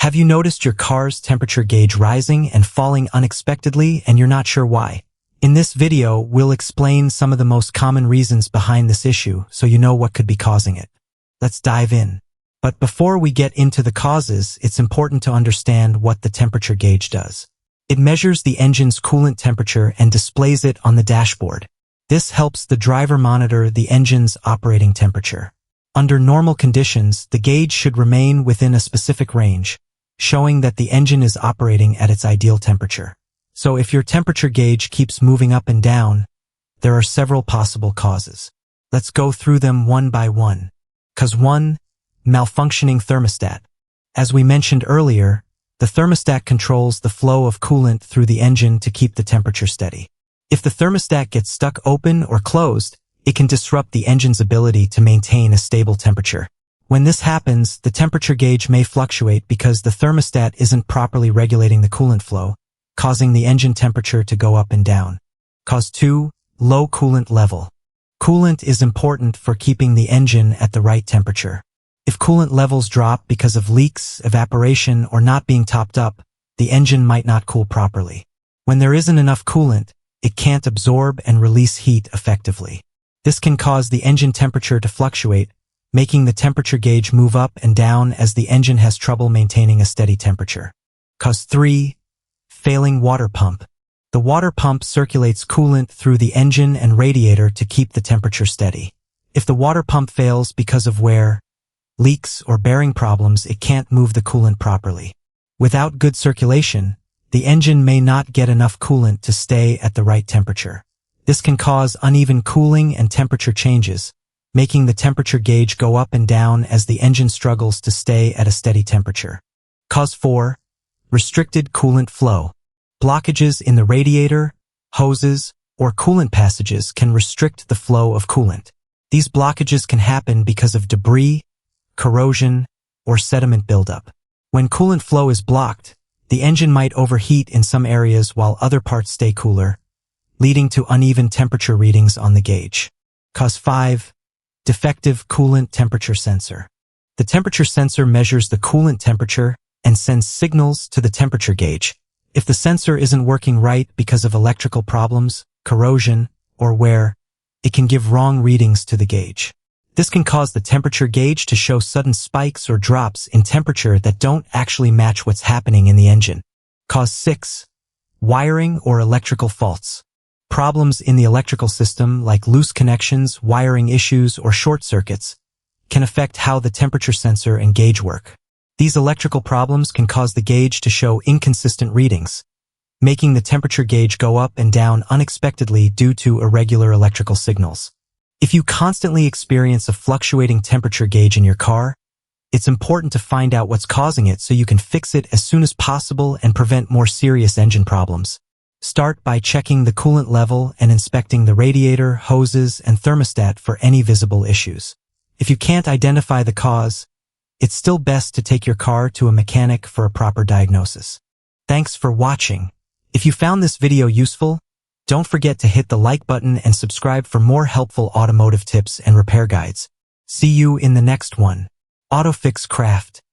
Have you noticed your car's temperature gauge rising and falling unexpectedly and you're not sure why? In this video, we'll explain some of the most common reasons behind this issue so you know what could be causing it. Let's dive in. But before we get into the causes, it's important to understand what the temperature gauge does. It measures the engine's coolant temperature and displays it on the dashboard. This helps the driver monitor the engine's operating temperature. Under normal conditions, the gauge should remain within a specific range, showing that the engine is operating at its ideal temperature. So if your temperature gauge keeps moving up and down, there are several possible causes. Let's go through them one by one. Cause 1. Malfunctioning thermostat. As we mentioned earlier, the thermostat controls the flow of coolant through the engine to keep the temperature steady. If the thermostat gets stuck open or closed, it can disrupt the engine's ability to maintain a stable temperature. When this happens, the temperature gauge may fluctuate because the thermostat isn't properly regulating the coolant flow, causing the engine temperature to go up and down. Cause 2. Low coolant level. Coolant is important for keeping the engine at the right temperature. If coolant levels drop because of leaks, evaporation, or not being topped up, the engine might not cool properly. When there isn't enough coolant, it can't absorb and release heat effectively. This can cause the engine temperature to fluctuate, making the temperature gauge move up and down as the engine has trouble maintaining a steady temperature. Cause 3. Failing water pump. The water pump circulates coolant through the engine and radiator to keep the temperature steady. If the water pump fails because of wear, leaks, or bearing problems, it can't move the coolant properly. Without good circulation, the engine may not get enough coolant to stay at the right temperature. This can cause uneven cooling and temperature changes, making the temperature gauge go up and down as the engine struggles to stay at a steady temperature. Cause 4. Restricted coolant flow. Blockages in the radiator, hoses, or coolant passages can restrict the flow of coolant. These blockages can happen because of debris, corrosion, or sediment buildup. When coolant flow is blocked, the engine might overheat in some areas while other parts stay cooler, leading to uneven temperature readings on the gauge. Cause 5. Defective coolant temperature sensor. The temperature sensor measures the coolant temperature and sends signals to the temperature gauge. If the sensor isn't working right because of electrical problems, corrosion, or wear, it can give wrong readings to the gauge. This can cause the temperature gauge to show sudden spikes or drops in temperature that don't actually match what's happening in the engine. Cause 6. Wiring or electrical faults. Problems in the electrical system, like loose connections, wiring issues, or short circuits, can affect how the temperature sensor and gauge work. These electrical problems can cause the gauge to show inconsistent readings, making the temperature gauge go up and down unexpectedly due to irregular electrical signals. If you constantly experience a fluctuating temperature gauge in your car, it's important to find out what's causing it so you can fix it as soon as possible and prevent more serious engine problems. Start by checking the coolant level and inspecting the radiator, hoses, and thermostat for any visible issues. If you can't identify the cause, it's still best to take your car to a mechanic for a proper diagnosis. Thanks for watching. If you found this video useful, don't forget to hit the like button and subscribe for more helpful automotive tips and repair guides. See you in the next one. AutoFix Craft.